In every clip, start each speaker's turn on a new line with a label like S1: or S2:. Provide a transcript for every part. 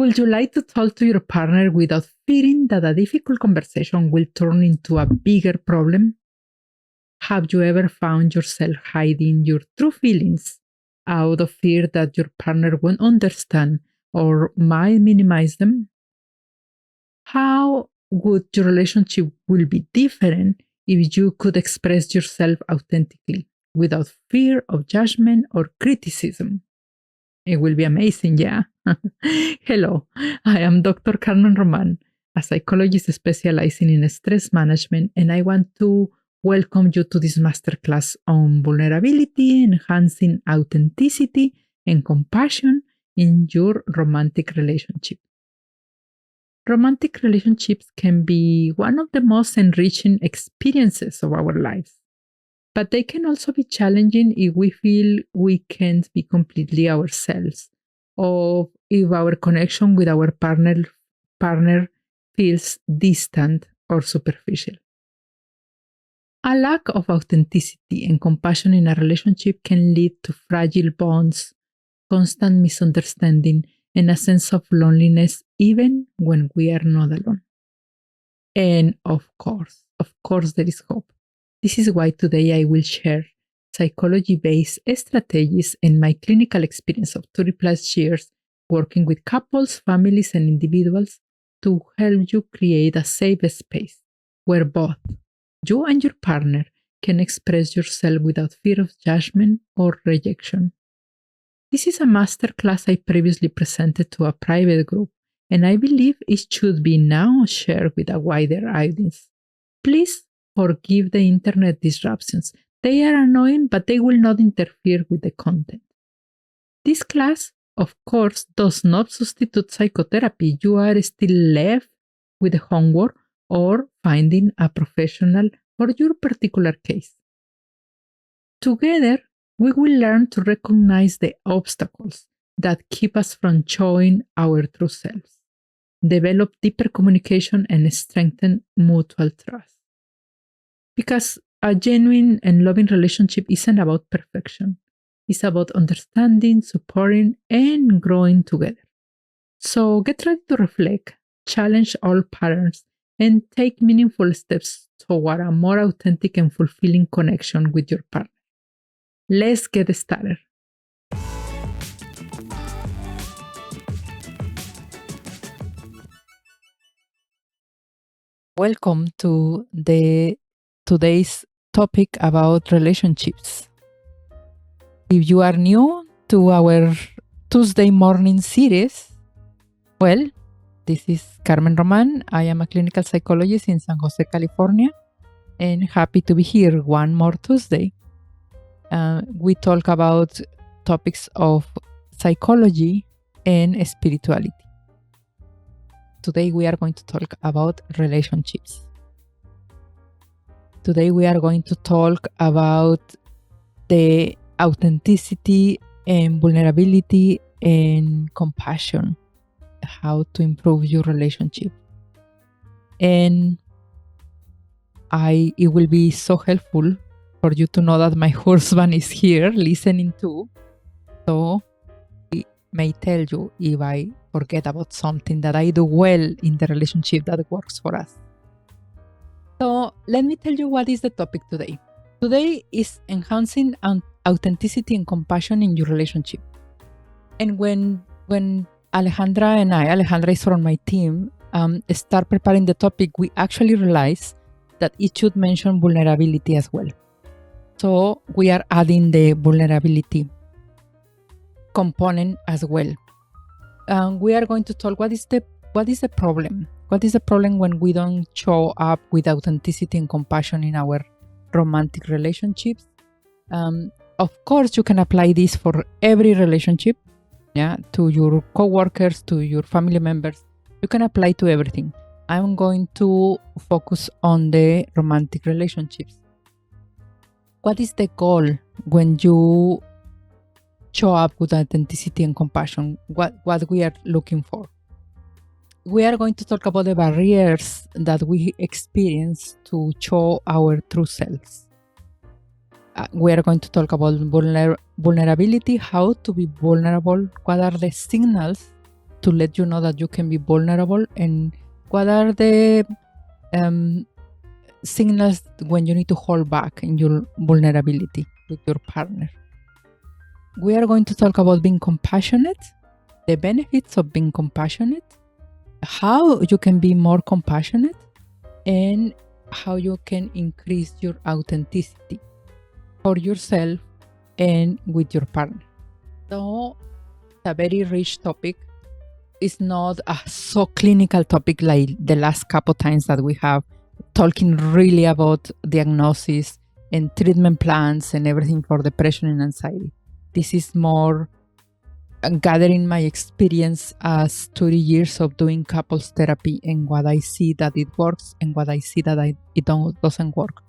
S1: Would you like to talk to your partner without fearing that a difficult conversation will turn into a bigger problem? Have you ever found yourself hiding your true feelings out of fear that your partner won't understand or might minimize them? How would your relationship will be different if you could express yourself authentically without fear of judgment or criticism? It will be amazing, yeah. Hello, I am Dr. Carmen Román, a psychologist specializing in stress management, and I want to welcome you to this masterclass on vulnerability, enhancing authenticity and compassion in your romantic relationship. Romantic relationships can be one of the most enriching experiences of our lives, but they can also be challenging if we feel we can't be completely ourselves, or if our connection with our partner feels distant or superficial. A lack of authenticity and compassion in a relationship can lead to fragile bonds, constant misunderstanding, and a sense of loneliness even when we are not alone. And of course, there is hope. This is why today I will share psychology-based strategies and my clinical experience of 30 plus years working with couples, families, and individuals to help you create a safe space where both you and your partner can express yourself without fear of judgment or rejection. This is a masterclass I previously presented to a private group, and I believe it should be now shared with a wider audience. Please forgive the internet disruptions. They are annoying, but they will not interfere with the content. This class, of course, does not substitute psychotherapy. You are still left with the homework or finding a professional for your particular case. Together, we will learn to recognize the obstacles that keep us from showing our true selves, develop deeper communication, and strengthen mutual trust. Because a genuine and loving relationship isn't about perfection. It's about understanding, supporting, and growing together. So get ready to reflect, challenge all patterns, and take meaningful steps toward a more authentic and fulfilling connection with your partner. Let's get started. Welcome to today's topic about relationships. If you are new to our Tuesday morning series, well, this is Carmen Román. I am a clinical psychologist in San Jose, California, and happy to be here one more Tuesday. We talk about topics of psychology and spirituality. Today we are going to talk about relationships. Today we are going to talk about the authenticity and vulnerability and compassion, how to improve your relationship. And it will be so helpful for you to know that my husband is here listening too. So he may tell you if I forget about something that I do well in the relationship that works for us. So let me tell you what is the topic today. Today is enhancing authenticity and compassion in your relationship. And when Alejandra is from my team, start preparing the topic, we actually realized that it should mention vulnerability as well. So we are adding the vulnerability component as well. We are going to talk what is the problem? What is the problem when we don't show up with authenticity and compassion in our romantic relationships? Of course, you can apply this for every relationship, to your coworkers, to your family members. You can apply to everything. I'm going to focus on the romantic relationships. What is the goal when you show up with authenticity and compassion? What we are looking for? We are going to talk about the barriers that we experience to show our true selves. We are going to talk about vulnerability, how to be vulnerable, what are the signals to let you know that you can be vulnerable, and what are the signals when you need to hold back in your vulnerability with your partner. We are going to talk about being compassionate, the benefits of being compassionate, how you can be more compassionate, and how you can increase your authenticity for yourself and with your partner. So it's a very rich topic. It's not a so clinical topic like the last couple times that we have talking really about diagnosis and treatment plans and everything for depression and anxiety. This is more gathering my experience as 30 years of doing couples therapy and what I see that it works and what I see that it doesn't work.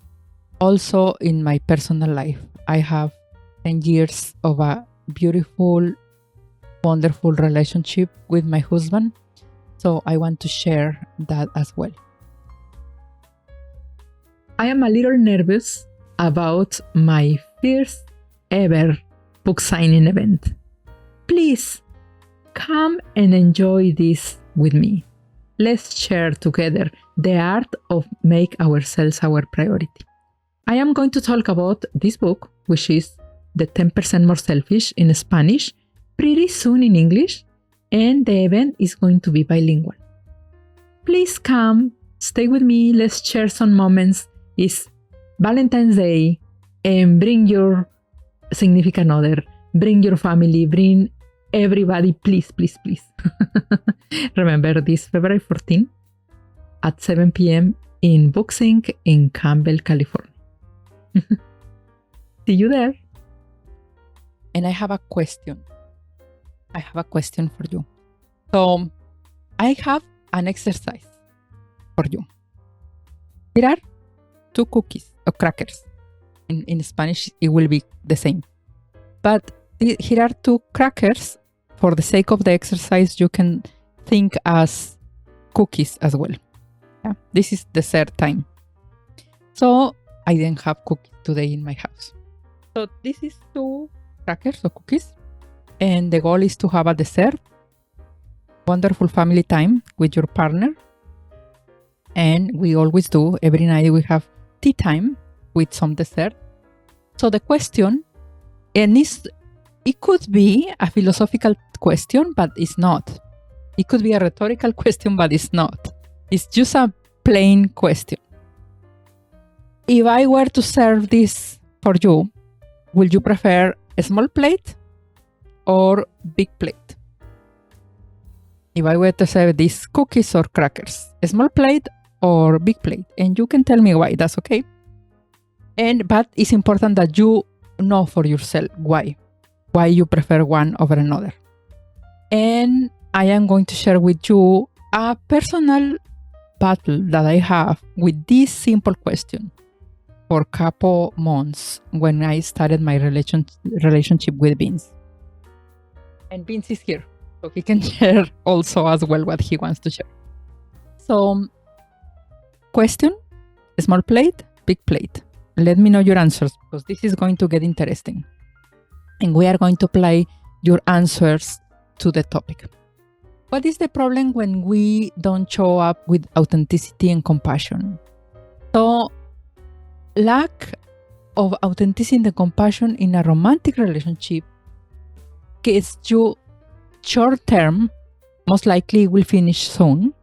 S1: Also in my personal life, I have 10 years of a beautiful, wonderful relationship with my husband. So I want to share that as well. I am a little nervous about my first ever book signing event. Please come and enjoy this with me. Let's share together the art of make ourselves our priority. I am going to talk about this book, which is The 10% More Selfish in Spanish, pretty soon in English, and the event is going to be bilingual. Please come, stay with me, let's share some moments. It's Valentine's Day, and bring your significant other, bring your family, bring everybody, please, please, please. Remember this February 14 at 7 p.m. in Booksync in Campbell, California. See you there. And I have a question. For you. So I have an exercise for you. Here are 2 cookies or crackers. In Spanish, it will be the same. But here are 2 crackers. For the sake of the exercise, you can think as cookies as well. Yeah? This is dessert time. So I didn't have cookies today in my house. So this is 2 crackers or cookies. And the goal is to have a dessert. Wonderful family time with your partner. And we always do. Every night we have tea time with some dessert. So the question, and it could be a philosophical question, but it's not. It could be a rhetorical question, but it's not. It's just a plain question. If I were to serve this for you, would you prefer a small plate or big plate? If I were to serve these cookies or crackers, a small plate or big plate, and you can tell me why, that's okay. But it's important that you know for yourself why you prefer one over another. And I am going to share with you a personal battle that I have with this simple question for a couple months when I started my relationship with Vince. And Vince is here, so he can share also as well what he wants to share. So, question, small plate, big plate. Let me know your answers because this is going to get interesting. And we are going to apply your answers to the topic. What is the problem when we don't show up with authenticity and compassion? So, lack of authenticity and compassion in a romantic relationship gets you short term, most likely will finish soon,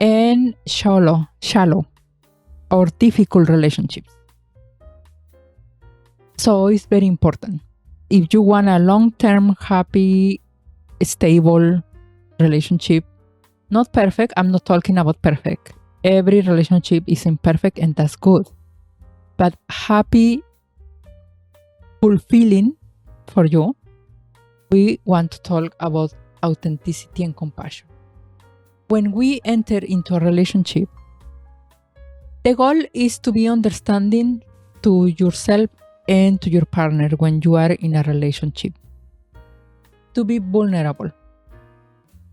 S1: and shallow or difficult relationships. So it's very important. If you want a long-term, happy, stable relationship, not perfect, I'm not talking about perfect. Every relationship is imperfect and that's good. But happy, fulfilling for you, we want to talk about authenticity and compassion. When we enter into a relationship, the goal is to be understanding to yourself and to your partner when you are in a relationship. To be vulnerable.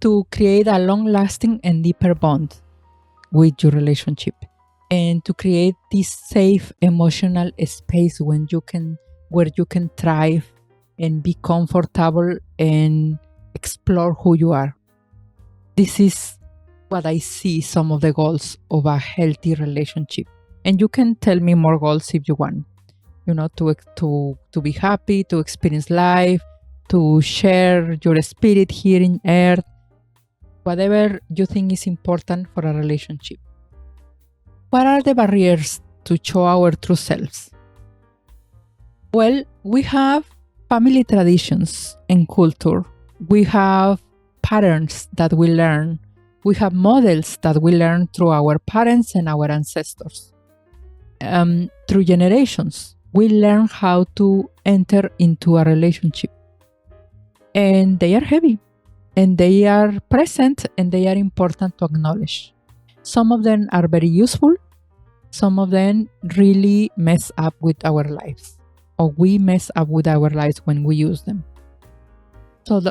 S1: To create a long-lasting and deeper bond with your relationship. And to create this safe emotional space where you can thrive and be comfortable and explore who you are this is what I see some of the goals of a healthy relationship. And you can tell me more goals if you want. To be happy, to experience life, to share your spirit here in earth, whatever you think is important for a relationship. What are the barriers to show our true selves? Well, we have family traditions and culture. We have patterns that we learn. We have models that we learn through our parents and our ancestors. Through generations, we learn how to enter into a relationship. And they are heavy, and they are present, and they are important to acknowledge. Some of them are very useful. Some of them really mess up with our lives, or we mess up with our lives when we use them. So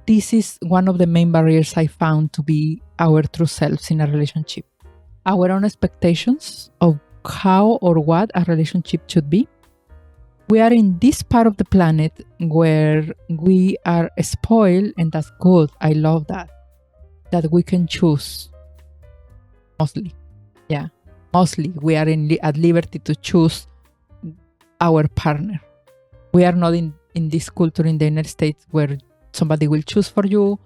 S1: this is one of the main barriers I found to be our true selves in a relationship. Our own expectations of how or what a relationship should be. We are in this part of the planet where we are spoiled, and that's good. I love that we can choose. Mostly we are at liberty to choose our partner. We are not in this culture in the United States where somebody will choose for you,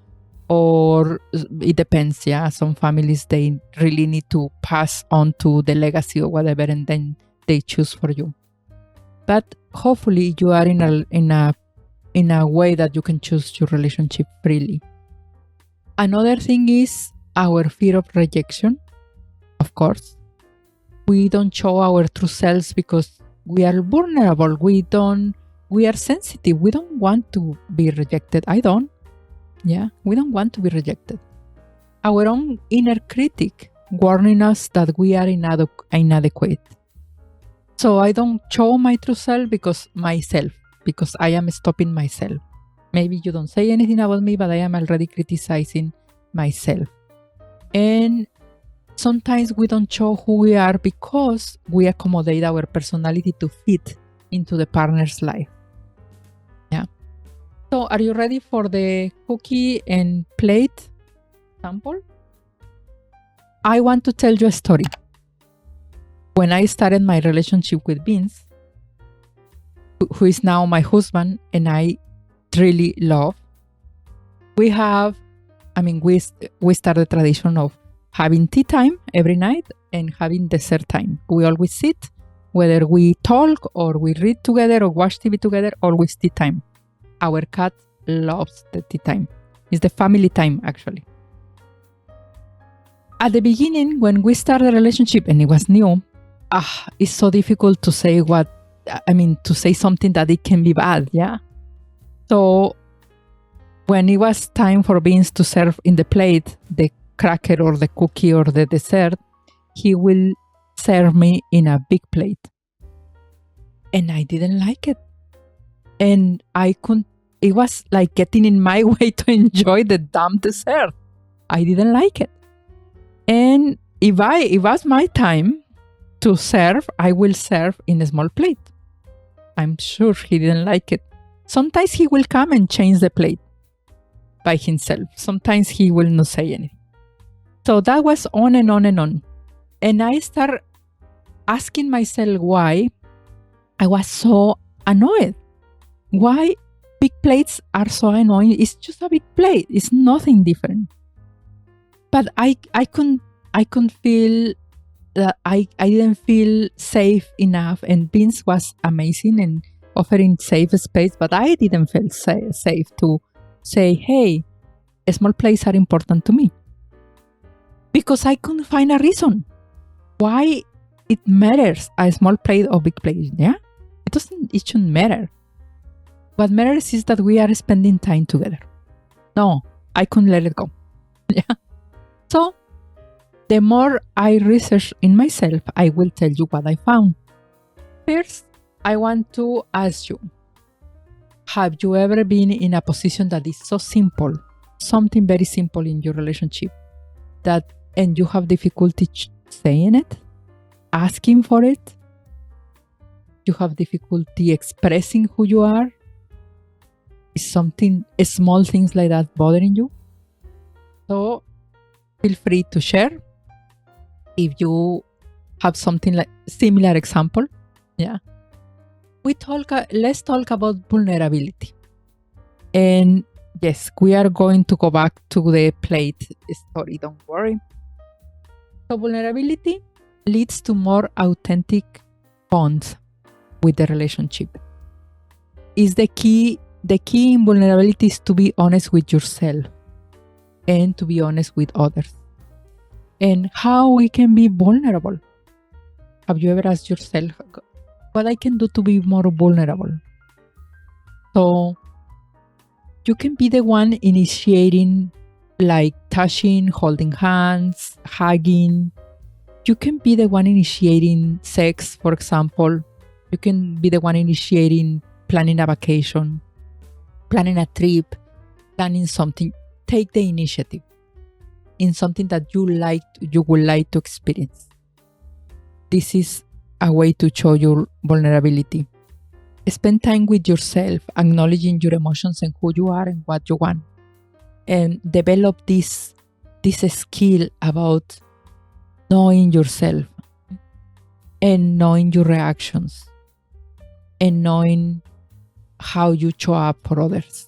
S1: or it depends. Some families, they really need to pass on to the legacy or whatever, and then they choose for you. But hopefully you are in a way that you can choose your relationship freely. Another thing is our fear of rejection. Of course, we don't show our true selves because we are vulnerable. We are sensitive. We don't want to be rejected. We don't want to be rejected. Our own inner critic warning us that we are inadequate. So I don't show my true self because I am stopping myself. Maybe you don't say anything about me, but I am already criticizing myself. And sometimes we don't show who we are because we accommodate our personality to fit into the partner's life. So are you ready for the cookie and plate sample? I want to tell you a story. When I started my relationship with Vince, who is now my husband and I really love, we started the tradition of having tea time every night and having dessert time. We always sit, whether we talk or we read together or watch TV together, always tea time. Our cat loves the tea time. It's the family time, actually. At the beginning, when we started the relationship and it was new, it's so difficult to say to say something that it can be bad, So when it was time for Vince to serve in the plate the cracker or the cookie or the dessert, he will serve me in a big plate. And I didn't like it. And it was like getting in my way to enjoy the damn dessert. I didn't like it. And if it was my time to serve, I will serve in a small plate. I'm sure he didn't like it. Sometimes he will come and change the plate by himself. Sometimes he will not say anything. So that was on and on and on. And I started asking myself why I was so annoyed. Why big plates are so annoying? It's just a big plate. It's nothing different. But I couldn't feel that I didn't feel safe enough. And Vince was amazing and offering safe space, but I didn't feel safe to say, hey, small plates are important to me. Because I couldn't find a reason why it matters, a small plate or big plate. It shouldn't matter. What matters is that we are spending time together. No, I couldn't let it go. So the more I research in myself, I will tell you what I found. First, I want to ask you, have you ever been in a position that is so simple, something very simple in your relationship, and you have difficulty saying it, asking for it? You have difficulty expressing who you are? Is small things like that bothering you? So feel free to share if you have something like similar example. Yeah. Let's talk about vulnerability. And yes, we are going to go back to the plate story, don't worry. So vulnerability leads to more authentic bonds with the relationship. Is the key in vulnerability is to be honest with yourself and to be honest with others. And how we can be vulnerable. Have you ever asked yourself what I can do to be more vulnerable? So you can be the one initiating, like touching, holding hands, hugging. You can be the one initiating sex, for example. You can be the one initiating planning a vacation, planning a trip, planning something. Take the initiative in something that you would like to experience. This is a way to show your vulnerability. Spend time with yourself, acknowledging your emotions and who you are and what you want. And develop this skill about knowing yourself and knowing your reactions and knowing how you show up for others.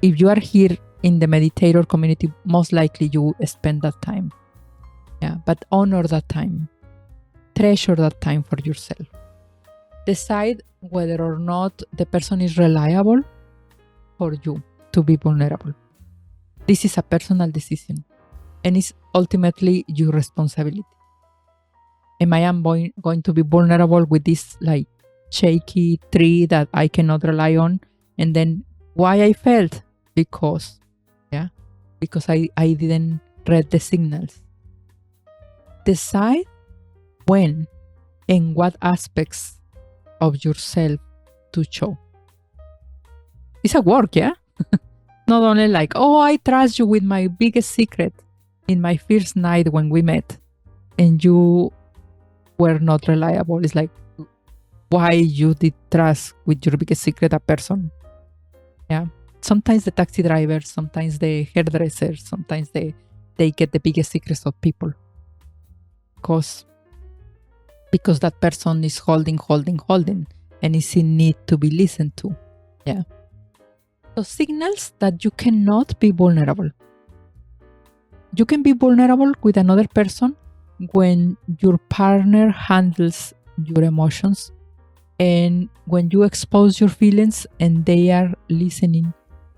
S1: If you are here in the meditator community, most likely you spend that time. Yeah, but honor that time. Treasure that time for yourself. Decide whether or not the person is reliable for you to be vulnerable. This is a personal decision and it's ultimately your responsibility. Am I going to be vulnerable with this like shaky tree that I cannot rely on? And then why I felt? Because I didn't read the signals. Decide when and what aspects of yourself to show. It's a work, yeah? Not only like, oh, I trust you with my biggest secret in my first night when we met and you were not reliable. It's like, why you did trust with your biggest secret a person? Yeah. Sometimes the taxi drivers, sometimes the hairdressers, sometimes they get the biggest secrets of people. Because that person is holding and is in need to be listened to. Yeah. So signals that you cannot be vulnerable. You can be vulnerable with another person when your partner handles your emotions and when you expose your feelings and they are listening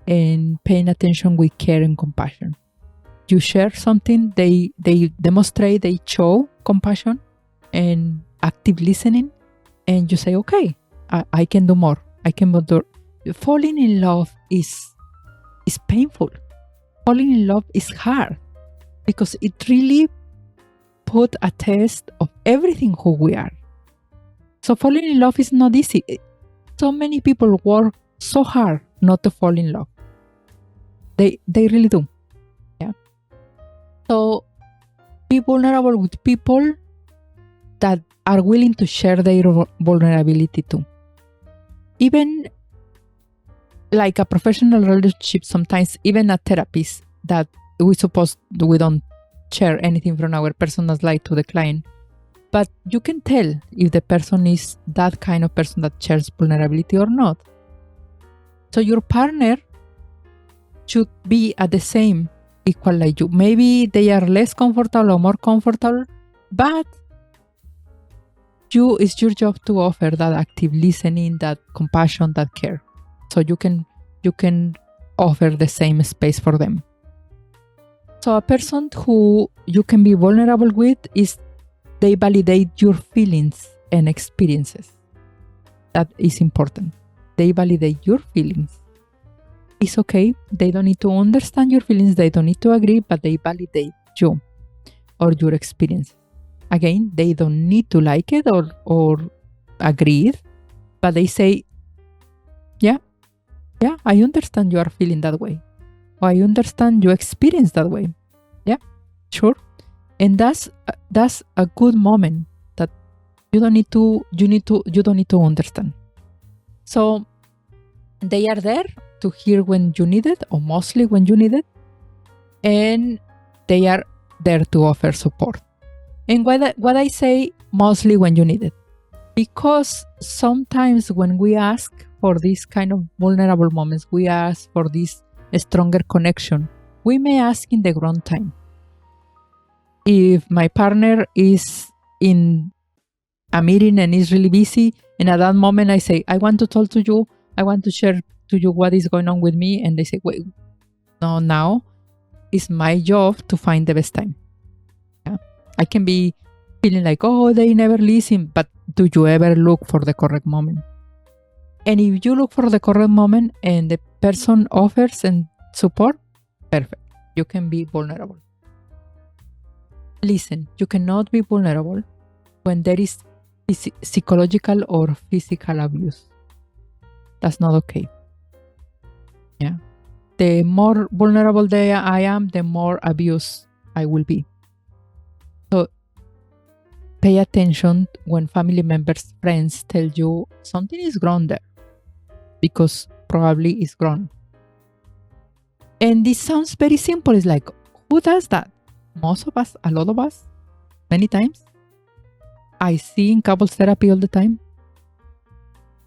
S1: and paying attention with care and compassion. You share something, they demonstrate, they show compassion and active listening, and you say, okay, I can do more. I can do. Falling in love is painful. Falling in love is hard because it really put a test of everything who we are. So falling in love is not easy. So many people work so hard not to fall in love. They really do. Yeah. So be vulnerable with people that are willing to share their vulnerability too. Even like a professional relationship, sometimes even a therapist that we don't share anything from our personal life to the client. But you can tell if the person is that kind of person that shares vulnerability or not. So your partner should be at the same equal like you. Maybe they are less comfortable or more comfortable, but it's your job to offer that active listening, that compassion, that care. So you can offer the same space for them. So a person who you can be vulnerable with is they validate your feelings and experiences. That is important. They validate your feelings. It's okay. They don't need to understand your feelings. They don't need to agree, but they validate you or your experience. Again, they don't need to like it or agree, but they say, yeah, I understand you are feeling that way. Or I understand you experience that way. Yeah, sure. And that's a good moment that you don't need to understand. So they are there to hear when you need it, or mostly when you need it. And they are there to offer support. And what I say, mostly when you need it. Because sometimes when we ask for these kind of vulnerable moments, we ask for this stronger connection, we may ask in the wrong time. If my partner is in a meeting and is really busy, and at that moment I say, I want to talk to you, I want to share to you what is going on with me, and they say, wait, no, now it's my job to find the best time. Yeah? I can be feeling like, oh, they never listen, but do you ever look for the correct moment? And if you look for the correct moment and the person offers and support, perfect. You can be vulnerable. Listen, you cannot be vulnerable when there is psychological or physical abuse. That's not okay. Yeah. The more vulnerable I am, the more abuse I will be. So pay attention when family members, friends tell you something is wrong there, because probably it's wrong. And this sounds very simple. It's like, who does that? Most of us, a lot of us, many times. I see in couples therapy all the time.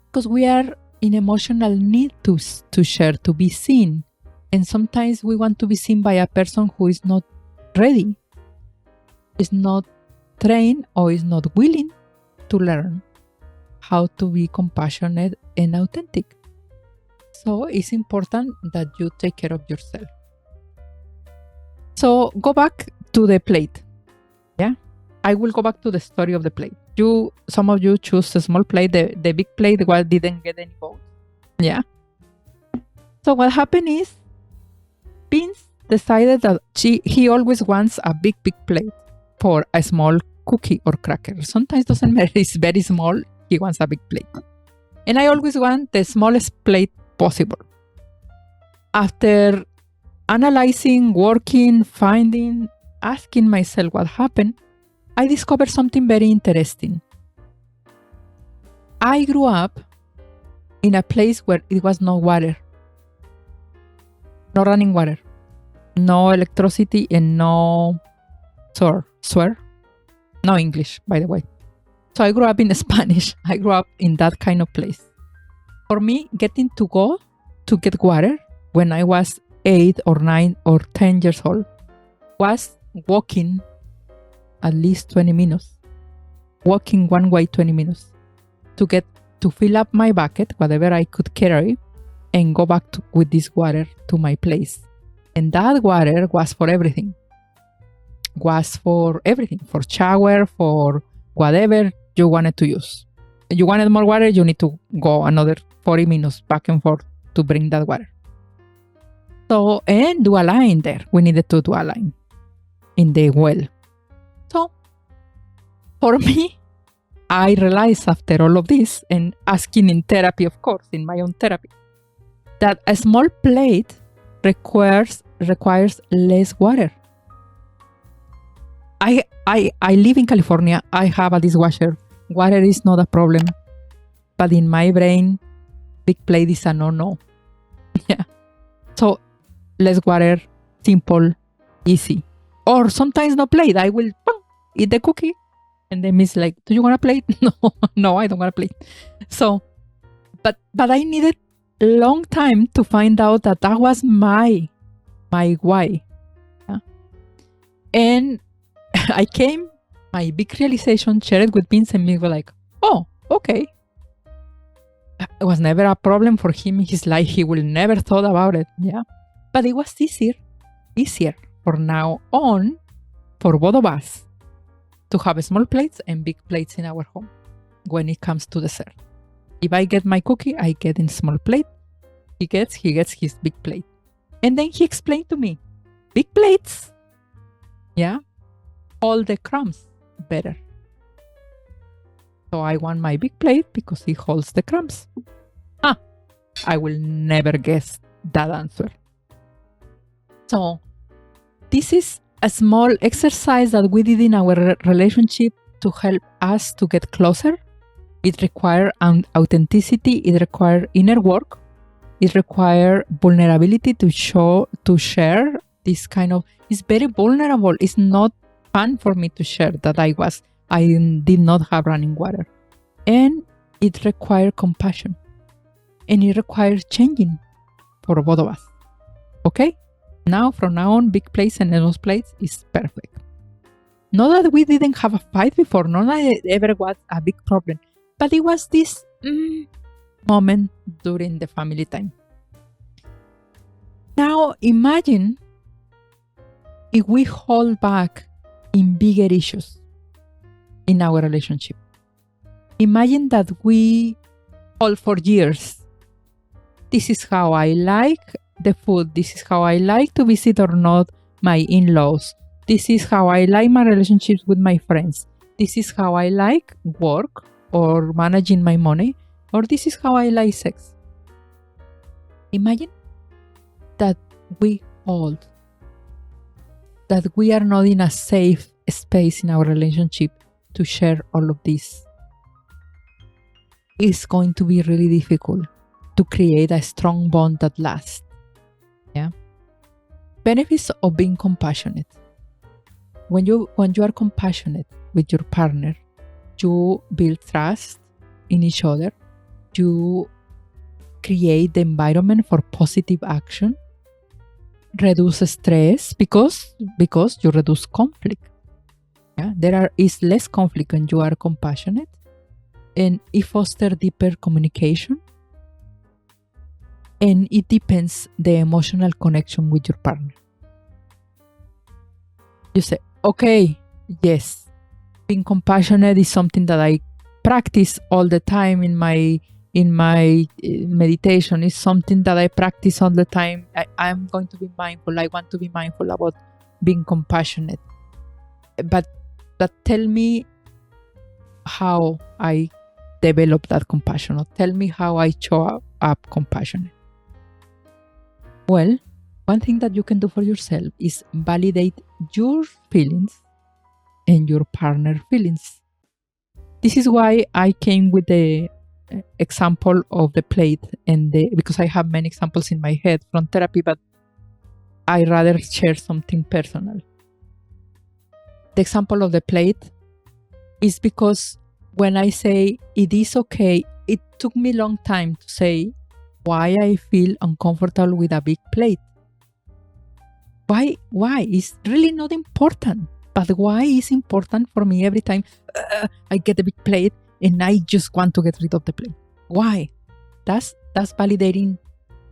S1: Because we are in emotional need to share, to be seen. And sometimes we want to be seen by a person who is not ready, is not trained, or is not willing to learn how to be compassionate and authentic. So it's important that you take care of yourself. So go back to the plate. Yeah, I will go back to the story of the plate. Some of you choose a small plate. The big plate didn't get any votes. Yeah. So what happened is, Vince decided that he always wants a big plate for a small cookie or cracker. Sometimes doesn't matter. It's very small. He wants a big plate. And I always want the smallest plate possible. After analyzing, working, finding, asking myself what happened, I discovered something very interesting. I grew up in a place where it was no water, no running water, no electricity, and no swear, no English, by the way. So I grew up in Spanish. I grew up in that kind of place. For me, getting to go to get water when I was 8 or 9 or 10 years old was walking at least 20 minutes. Walking one way 20 minutes to fill up my bucket, whatever I could carry, and go back with this water to my place. And that water was for everything. For shower, for whatever you wanted to use. If you wanted more water, you need to go another 40 minutes back and forth to bring that water. So, and do a line there. We needed to do a line in the well. So, for me, I realized after all of this, and asking in therapy, of course, in my own therapy, that a small plate requires less water. I live in California. I have a dishwasher. Water is not a problem. But in my brain, big plate is a no. Yeah. So, less water, simple, easy. Or sometimes no plate. I will eat the cookie. And then Miss like, do you want a plate? No, I don't want a plate. So, but I needed a long time to find out that was my why. Yeah? And my big realization, shared with Vince, and me were like, oh, okay. It was never a problem for him in his life. He will never thought about it. Yeah. But it was easier for now on for both of us to have small plates and big plates in our home when it comes to dessert. If I get my cookie, I get in small plate. He gets his big plate. And then he explained to me, big plates, yeah, hold the crumbs better. So I want my big plate because it holds the crumbs. I will never guess that answer. So this is a small exercise that we did in our relationship to help us to get closer. It requires authenticity. It requires inner work. It requires vulnerability to share This kind of, it's very vulnerable. It's not fun for me to share that I did not have running water. And it required compassion. And it requires changing for both of us. Okay? Now, from now on, big plates and small plates is perfect. Not that we didn't have a fight before, not that it ever was a big problem, but it was this moment during the family time. Now, imagine if we hold back in bigger issues in our relationship. Imagine that we hold for years. This is how I like the food. This is how I like to visit or not my in-laws. This is how I like my relationships with my friends. This is how I like work or managing my money. Or this is how I like sex. Imagine that we hold, that we are not in a safe space in our relationship to share all of this. It's going to be really difficult to create a strong bond that lasts. Yeah. Benefits of being compassionate. When you are compassionate with your partner, you build trust in each other. You create the environment for positive action, reduce stress because you reduce conflict. Yeah? There is less conflict when you are compassionate, and it fosters deeper communication, and it deepens the emotional connection with your partner. You say, okay, yes, being compassionate is something that I practice all the time in my meditation. Is something that I practice all the time. I'm going to be mindful. I want to be mindful about being compassionate. But tell me how I develop that compassion, or tell me how I show up compassionate. Well, one thing that you can do for yourself is validate your feelings and your partner's feelings. This is why I came with the example of the plate, because I have many examples in my head from therapy, but I rather share something personal. The example of the plate is because when I say it is okay, it took me a long time to say why I feel uncomfortable with a big plate. Why? It's really not important. But why is important for me every time I get a big plate and I just want to get rid of the plate? Why? That's validating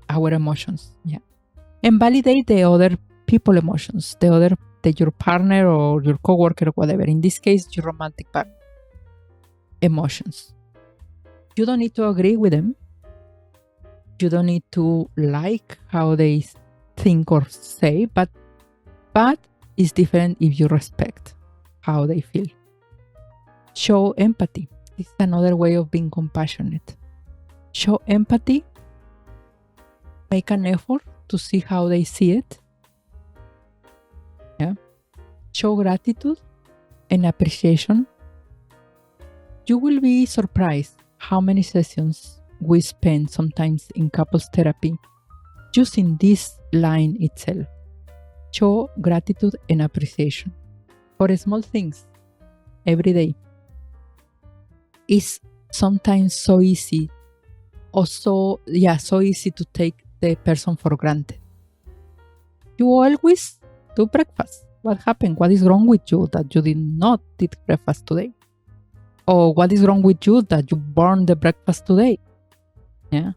S1: our emotions. Yeah. And validate the other people emotions, your partner or your coworker or whatever. In this case, your romantic partner emotions. You don't need to agree with them. You don't need to like how they think or say, but it's different if you respect how they feel. Show empathy. This is another way of being compassionate. Show empathy. Make an effort to see how they see it. Yeah. Show gratitude and appreciation. You will be surprised how many sessions we spend sometimes in couples therapy using this line itself. Show gratitude and appreciation for small things every day. It's sometimes so easy so easy to take the person for granted. You always do breakfast. What happened? What is wrong with you that you did not eat breakfast today? Or what is wrong with you that you burned the breakfast today? Yeah.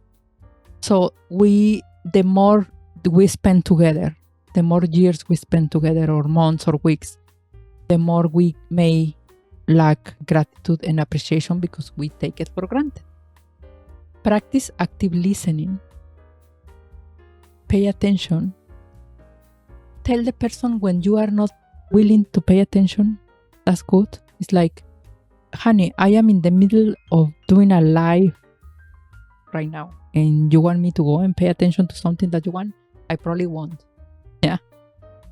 S1: So the more we spend together, the more years we spend together, or months or weeks, the more we may lack gratitude and appreciation because we take it for granted. Practice active listening. Pay attention. Tell the person when you are not willing to pay attention. That's good. It's like, honey, I am in the middle of doing a live right now, and you want me to go and pay attention to something that you want? I probably won't. Yeah.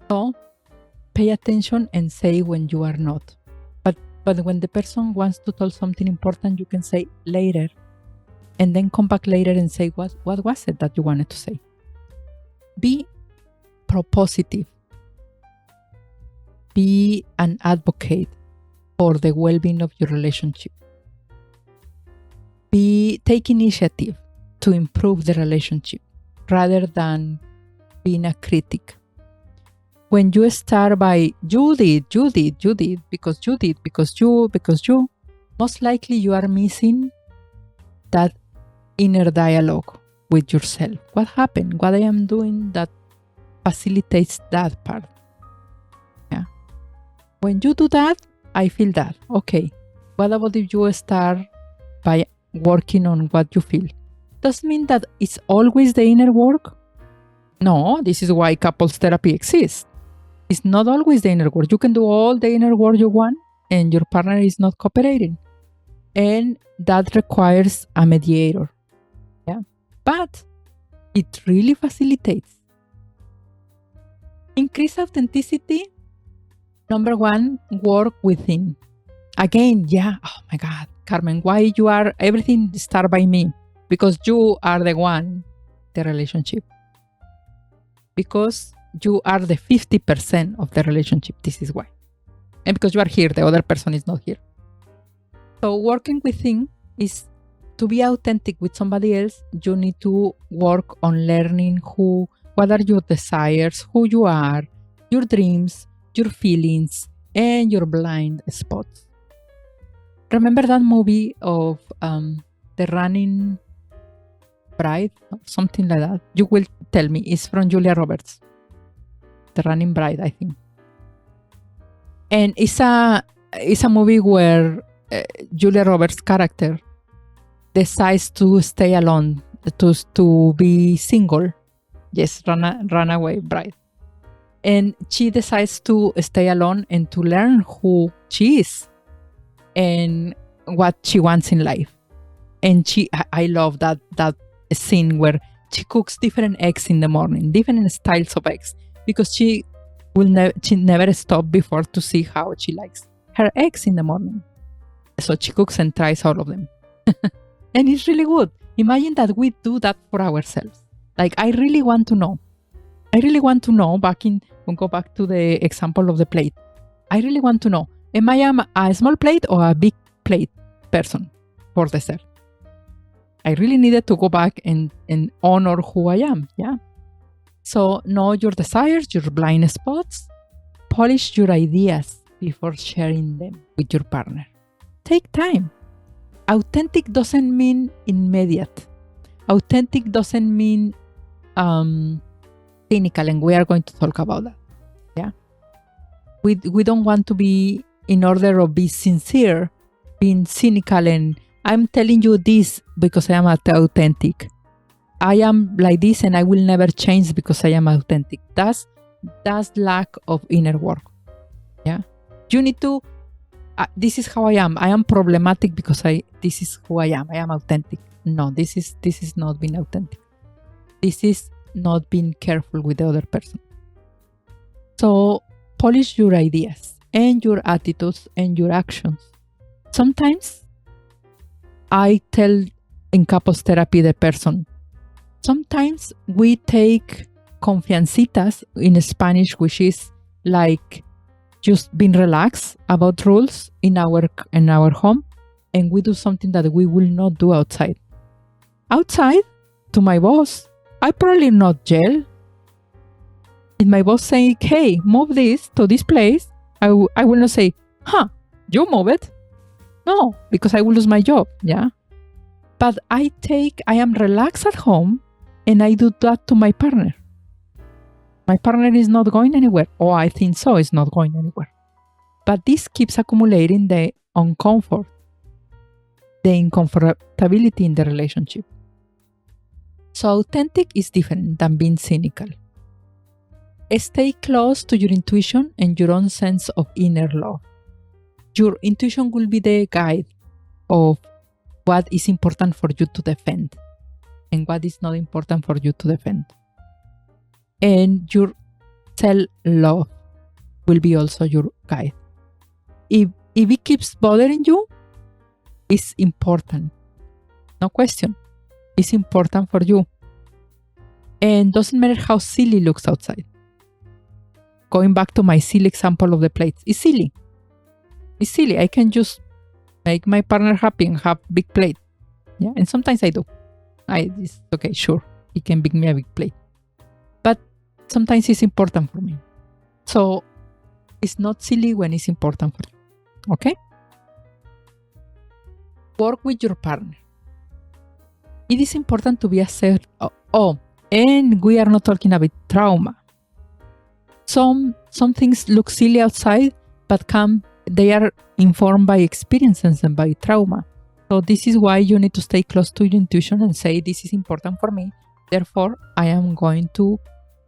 S1: So pay attention and say when you are not. But when the person wants to tell something important, you can say later, and then come back later and say what was it that you wanted to say. Be propositive. Be an advocate for the well-being of your relationship. Take initiative to improve the relationship rather than being a critic. When you start by you did, because you did, because you, most likely you are missing that inner dialogue with yourself. What happened? What I am doing that facilitates that part. Yeah. When you do that, I feel that. Okay. What about if you start by working on what you feel? Doesn't mean that it's always the inner work. No, this is why couples therapy exists. It's not always the inner work. You can do all the inner work you want and your partner is not cooperating. And that requires a mediator. Yeah. But it really facilitates. Increase authenticity. Number one, work within. Again, yeah. Oh my God, Carmen, why you are everything start by me? Because you are the one, the relationship. Because you are the 50% of the relationship. This is why. And because you are here, the other person is not here. So working within is to be authentic with somebody else. You need to work on learning what are your desires, who you are, your dreams, your feelings, and your blind spots. Remember that movie of The Running Bride? Something like that. You will tell me. It's from Julia Roberts. The Running Bride, I think. And it's a movie where Julia Roberts' character decides to stay alone, to be single. Yes, runaway bride. And she decides to stay alone and to learn who she is and what she wants in life. And I love that scene where she cooks different eggs in the morning, different styles of eggs, because she never stop before to see how she likes her eggs in the morning. So she cooks and tries all of them. And it's really good. Imagine that we do that for ourselves. Like, I really want to know. We'll go back to the example of the plate. I really want to know, am I a small plate or a big plate person for dessert? I really needed to go back and honor who I am. Yeah. So know your desires, your blind spots. Polish your ideas before sharing them with your partner. Take time. Authentic doesn't mean immediate. Authentic doesn't mean cynical, and we are going to talk about that. Yeah. We don't want to be, in order of be sincere, being cynical and I'm telling you this because I am authentic. I am like this and I will never change because I am authentic. That's lack of inner work. Yeah. You need to, this is how I am. I am problematic because this is who I am. I am authentic. No, this is not being authentic. This is not being careful with the other person. So polish your ideas and your attitudes and your actions. Sometimes I tell in couples therapy the person, sometimes we take confiancitas in Spanish, which is like just being relaxed about rules in our home, and we do something that we will not do outside. Outside, to my boss, I probably not yell. If my boss saying, hey, move this to this place, I will not say, you move it. No, because I will lose my job, yeah? But I am relaxed at home and I do that to my partner. My partner is not going anywhere. Oh, I think so, it's not going anywhere. But this keeps accumulating the uncomfort, the uncomfortability in the relationship. So authentic is different than being cynical. Stay close to your intuition and your own sense of inner love. Your intuition will be the guide of what is important for you to defend and what is not important for you to defend. And your self-love will be also your guide. If it keeps bothering you, it's important. No question. It's important for you. And doesn't matter how silly it looks outside. going back to my silly example of the plates, it's silly. It's silly. I can just make my partner happy and have big plate. Yeah, and sometimes I do. It's okay, sure, he can bring me a big plate. But sometimes it's important for me. So it's not silly when it's important for you. Okay? Work with your partner. It is important to be assertive. And we are not talking about trauma. Some things look silly outside, but they are informed by experiences and by trauma. So this is why you need to stay close to your intuition and say, this is important for me. Therefore, I am going to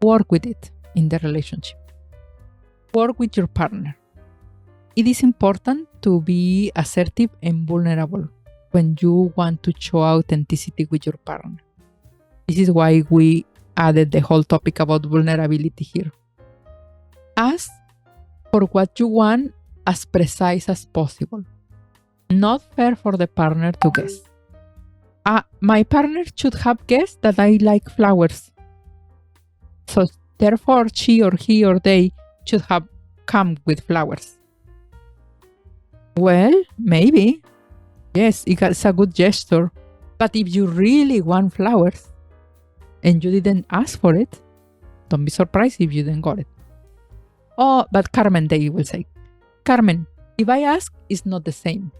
S1: work with it in the relationship. Work with your partner. It is important to be assertive and vulnerable when you want to show authenticity with your partner. This is why we added the whole topic about vulnerability here. Ask for what you want as precise as possible. Not fair for the partner to guess. My partner should have guessed that I like flowers. So therefore, she or he or they should have come with flowers. Well, maybe. Yes, it's a good gesture. But if you really want flowers and you didn't ask for it, don't be surprised if you didn't got it. Oh, but Carmen, they will say. Carmen, if I ask, it's not the same.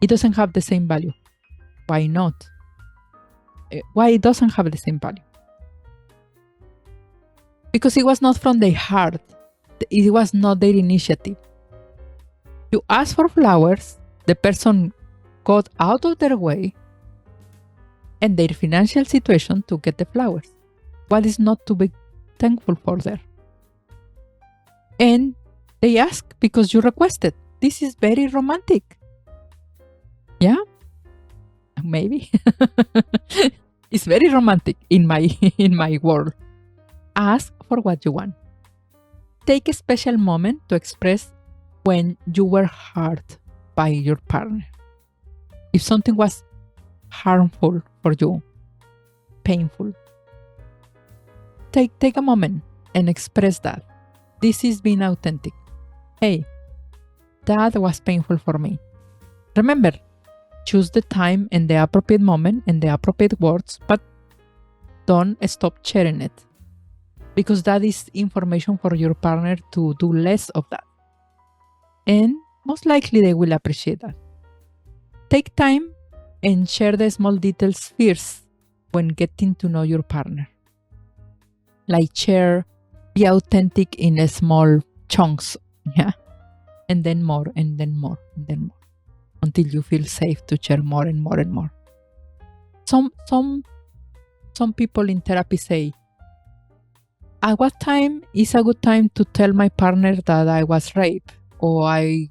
S1: It doesn't have the same value. Why not? Why it doesn't have the same value? Because it was not from their heart. It was not their initiative. You asked for flowers, the person got out of their way and their financial situation to get the flowers. What is not to be thankful for there? And they ask because you requested. This is very romantic. Yeah? Maybe. It's very romantic in my world. Ask for what you want. Take a special moment to express when you were hurt by your partner. If something was harmful for you, painful, take a moment and express that. This is being authentic. Hey, that was painful for me. Remember, choose the time and the appropriate moment and the appropriate words, but don't stop sharing it. Because that is information for your partner to do less of that. And most likely they will appreciate that. Take time and share the small details first when getting to know your partner. Like be authentic in small chunks, yeah? And then more, and then more, and then more. Until you feel safe to share more and more and more. Some people in therapy say, at what time is a good time to tell my partner that I was raped, or I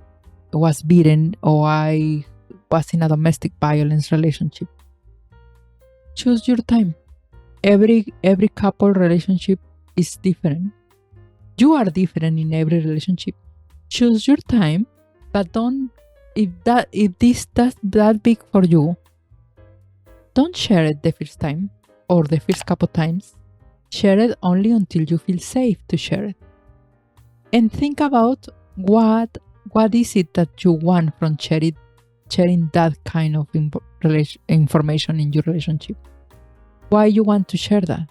S1: was beaten, or I was in a domestic violence relationship? Choose your time. Every couple relationship is different. You are different in every relationship. Choose your time, but don't. If this does that big for you, don't share it the first time or the first couple times. Share it only until you feel safe to share it. And think about what is it that you want from sharing that kind of information in your relationship. Why you want to share that?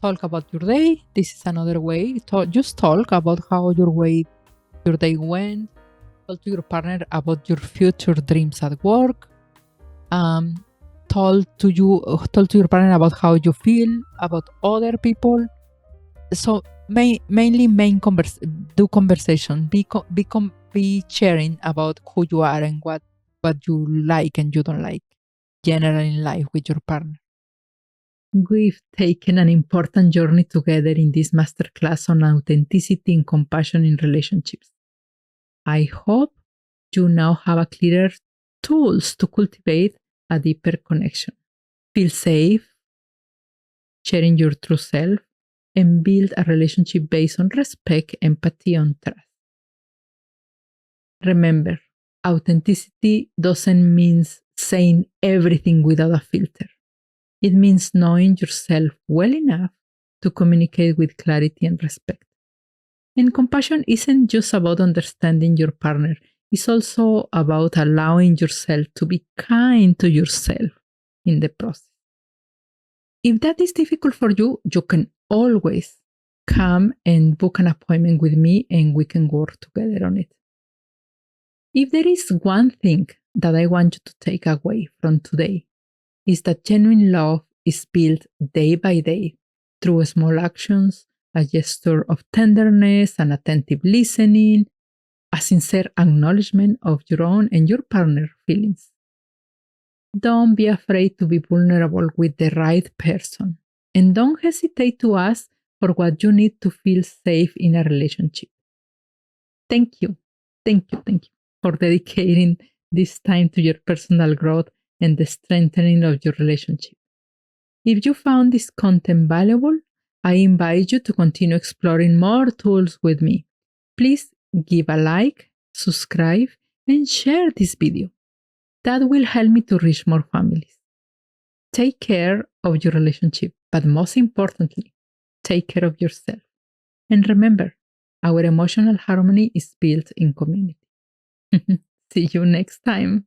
S1: Talk about your day. This is another way. Just talk about how your day went. Talk to your partner about your future dreams at work. Talk to your partner about how you feel about other people. So mainly do conversation. Be sharing about who you are and what you like and you don't like generally in life with your partner. We've taken an important journey together in this masterclass on authenticity and compassion in relationships. I hope you now have a clearer tools to cultivate a deeper connection. Feel safe, sharing your true self, and build a relationship based on respect, empathy, and trust. Remember, authenticity doesn't mean saying everything without a filter. It means knowing yourself well enough to communicate with clarity and respect. And compassion isn't just about understanding your partner, it's also about allowing yourself to be kind to yourself in the process. If that is difficult for you, you can always come and book an appointment with me and we can work together on it. If there is one thing that I want you to take away from today, is that genuine love is built day by day through small actions, a gesture of tenderness and attentive listening, a sincere acknowledgement of your own and your partner's feelings. Don't be afraid to be vulnerable with the right person. And don't hesitate to ask for what you need to feel safe in a relationship. Thank you for dedicating this time to your personal growth and the strengthening of your relationship. If you found this content valuable, I invite you to continue exploring more tools with me. Please give a like, subscribe, and share this video. That will help me to reach more families. Take care of your relationship, but most importantly, take care of yourself. And remember, our emotional harmony is built in community. See you next time.